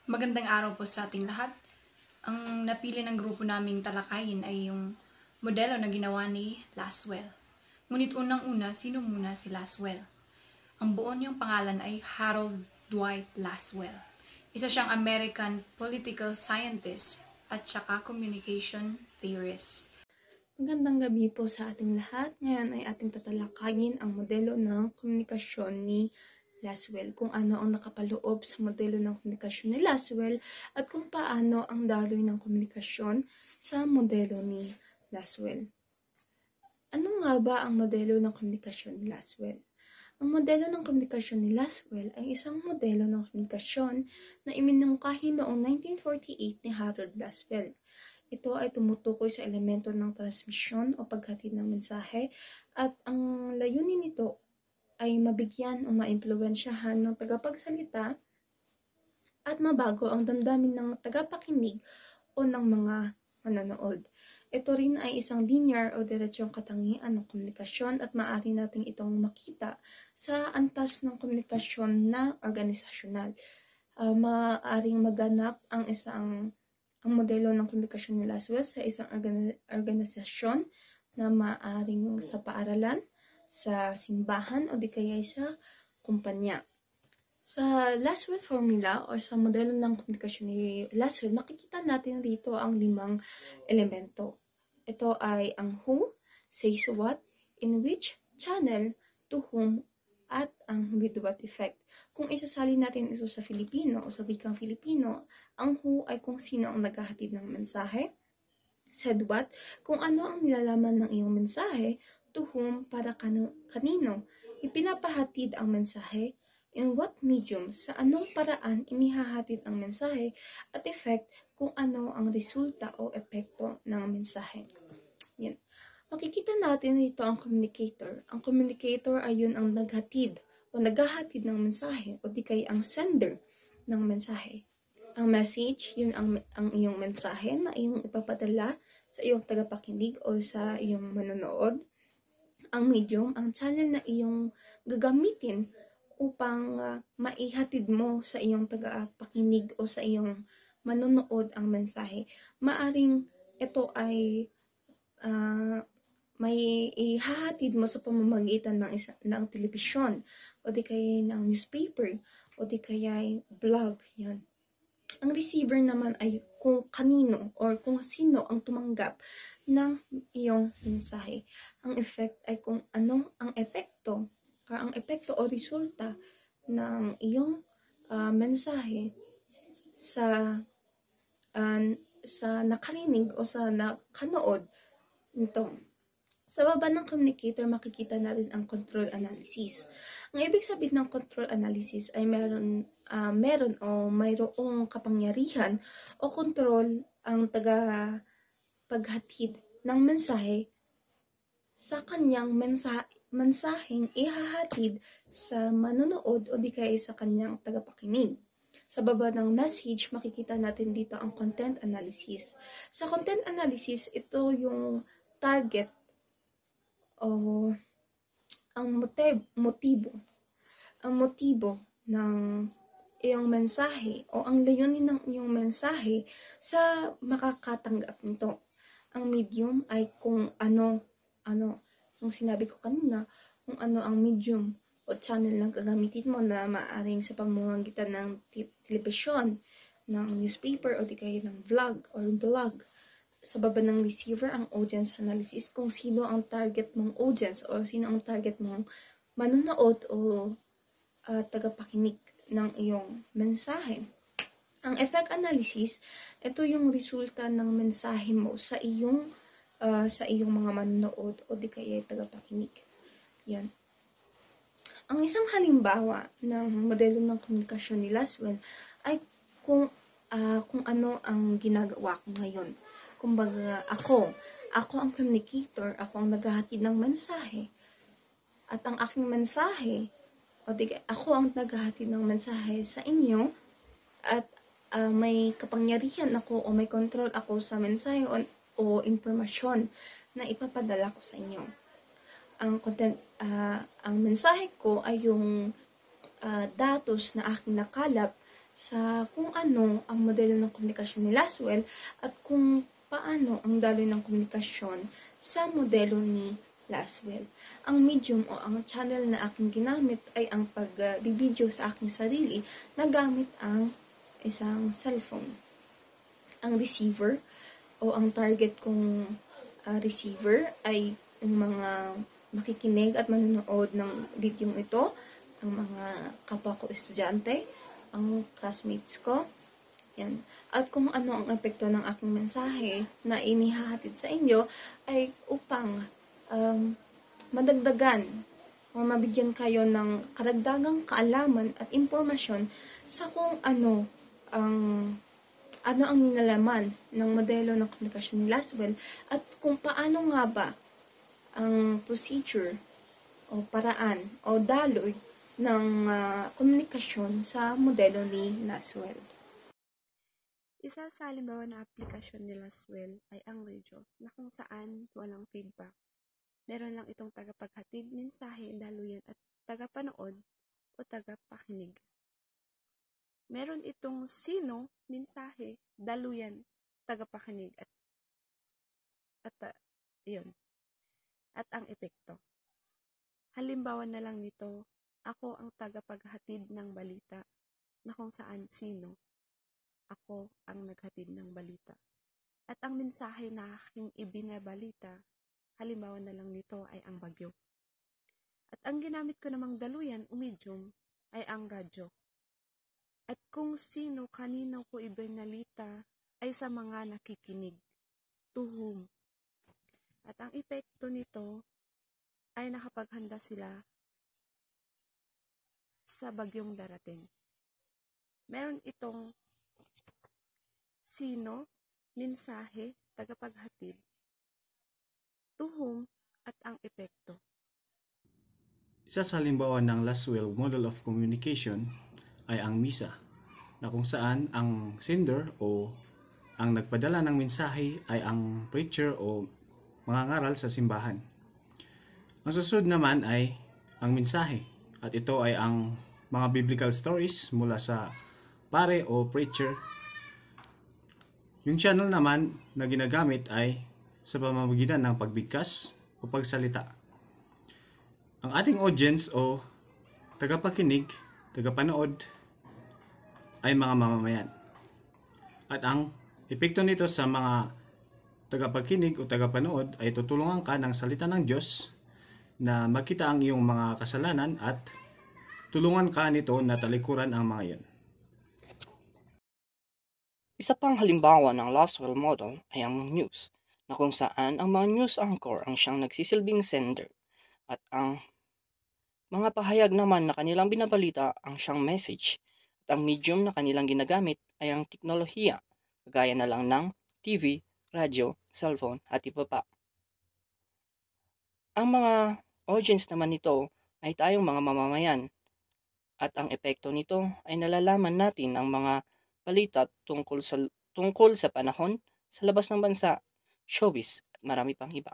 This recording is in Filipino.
Magandang araw po sa ating lahat. Ang napili ng grupo naming talakayin ay yung modelo na ginawa ni Laswell. Ngunit unang-una, sino muna si Laswell? Ang buo niyang pangalan ay Harold Dwight Laswell. Isa siyang American political scientist at saka communication theorist. Magandang gabi po sa ating lahat. Ngayon ay ating tatalakayin ang modelo ng komunikasyon ni Laswell, kung ano ang nakapaloob sa modelo ng komunikasyon ni Laswell at kung paano ang daloy ng komunikasyon sa modelo ni Laswell. Ano nga ba ang modelo ng komunikasyon ni Laswell? Ang modelo ng komunikasyon ni Laswell ay isang modelo ng komunikasyon na iminungkahi noong 1948 ni Harold Laswell. Ito ay tumutukoy sa elemento ng transmisyon o paghatid ng mensahe at ang layunin nito ay mabigyan o maimpluwensyahan ng tagapagsalita at mabago ang damdamin ng tagapakinig o ng mga manonood. Ito rin ay isang linear o diretsyong katangian ng komunikasyon at maaari natin itong makita sa antas ng komunikasyon na organisasyonal. Maaaring maganap ang modelo ng komunikasyon ni Laswell sa isang organisasyon na maaaring sa paaralan, sa simbahan o di kaya sa kumpanya. Sa Laswell formula o sa modelo ng komunikasyon ni Laswell, makikita natin rito ang 5 elemento. Ito ay ang who, says what, in which, channel, to whom, at ang with what effect. Kung isasalin natin ito sa Filipino o sa wikang Filipino, ang who ay kung sino ang naghahatid ng mensahe, said what, kung ano ang nilalaman ng iyong mensahe, to whom, para kanino, ipinapahatid ang mensahe, in what medium, sa anong paraan inihahatid ang mensahe, at effect, kung ano ang resulta o epekto ng mensahe. Yan. Makikita natin dito ang communicator. Ang communicator ay yun ang naghatid o naghahatid ng mensahe o di kaya ang sender ng mensahe. Ang message, yun ang iyong mensahe na iyong ipapadala sa iyong tagapakinig o sa iyong manonood. Ang medium, ang channel na iyong gagamitin upang maihatid mo sa iyong tagapakinig o sa iyong manonood ang mensahe. Maaring ito ay may ihahatid mo sa pamamagitan ng telebisyon o di kaya ng newspaper o di kaya blog. Yan. Ang receiver naman ay kung kanino or kung sino ang tumanggap ng iyong mensahe. Ang effect ay kung ano ang epekto o resulta ng iyong mensahe sa nakarinig o sa nakanood nito. Sa baba ng communicator, makikita natin ang control analysis. Ang ibig sabihin ng control analysis ay meron o mayroong kapangyarihan o control ang tagapaghatid ng mensahe sa kanyang mensaheng ihahatid sa manonood o di kaya sa kanyang tagapakinig. Sa baba ng message, makikita natin dito ang content analysis. Sa content analysis, ito yung target o ang motibo ng iyong mensahe o ang layunin ng iyong mensahe sa makakatanggap nito. Ang medium ay kung ano, kung sinabi ko kanina, kung ano ang medium o channel ng gagamitin mo na maaaring sa pamamagitan ng telebisyon, ng newspaper o di kaya ng vlog or blog. Sa baba ng receiver, ang audience analysis, kung sino ang target mong audience o sino ang target mong manonood o tagapakinig ng iyong mensahe. Ang effect analysis, ito yung resulta ng mensahe mo sa iyong mga manonood o di kaya tagapakinig. Yan. Ang isang halimbawa ng modelo ng komunikasyon ni Laswell ay kung ano ang ginagawa ko ngayon. Kumbaga, ako ang communicator, ako ang naghahatid ng mensahe. At ang aking mensahe, ako ang naghahatid ng mensahe sa inyo at may kapangyarihan ako o may control ako sa mensahe o impormasyon na ipapadala ko sa inyo. Ang mensahe ko ay yung datos na aking nakalap sa kung ano ang modelo ng komunikasyon ni Laswell at kung paano ang daloy ng komunikasyon sa modelo ni Laswell. Ang medium o ang channel na aking ginamit ay ang pagbibideo sa aking sarili na gamit ang isang cellphone. Ang receiver o ang target kong receiver ay yung mga makikinig at manonood ng video ito, ang mga kapwa ko estudyante, ang classmates ko, yan. At kung ano ang epekto ng aking mensahe na inihahatid sa inyo ay upang madagdagan o mabigyan kayo ng karagdagang kaalaman at impormasyon sa kung ano ang nilalaman ng modelo ng komunikasyon ni Laswell at kung paano nga ba ang procedure o paraan o daloy ng komunikasyon sa modelo ni Laswell. Isa sa halimbawa na aplikasyon ni Laswell ay ang radyo na kung saan walang feedback. Meron lang itong tagapaghatid, mensahe, daluyan at tagapanood o tagapakinig. Meron itong sino, mensahe, daluyan, tagapakinig at yun. At ang epekto. Halimbawa na lang nito, ako ang tagapaghatid ng balita na kung saan sino. Ako ang naghatid ng balita. At ang mensahe na aking ibinabalita, halimbawa na lang nito ay ang bagyo. At ang ginamit ko namang daluyan o medium ay ang radyo. At kung sino kanino ko ibinalita ay sa mga nakikinig, to whom. At ang epekto nito ay nakapaghanda sila sa bagyong darating. Meron itong sino, mensahe, tagapaghatid, to whom, at ang epekto. Isa sa halimbawa ng Laswell model of communication ay ang misa, na kung saan ang sender o ang nagpadala ng mensahe ay ang preacher o mangangaral sa simbahan. Ang susunod naman ay ang mensahe, at ito ay ang mga biblical stories mula sa pare o preacher. Yung channel naman na ginagamit ay sa pamamagitan ng pagbigkas o pagsalita. Ang ating audience o tagapakinig, tagapanood ay mga mamamayan. At ang epekto nito sa mga tagapakinig o tagapanood ay tutulungan ka ng salita ng Diyos na makita ang iyong mga kasalanan at tulungan ka nito na talikuran ang mga iyon. Isa pang halimbawa ng Laswell model ay ang news, na kung saan ang mga news anchor ang siyang nagsisilbing sender at ang mga pahayag naman na kanilang binabalita ang siyang message at ang medium na kanilang ginagamit ay ang teknolohiya, kagaya na lang ng TV, radyo, cellphone at iba pa. Ang mga audience naman nito ay tayong mga mamamayan at ang epekto nito ay nalalaman natin ang mga balita tungkol sa panahon, sa labas ng bansa, showbiz at marami pang iba.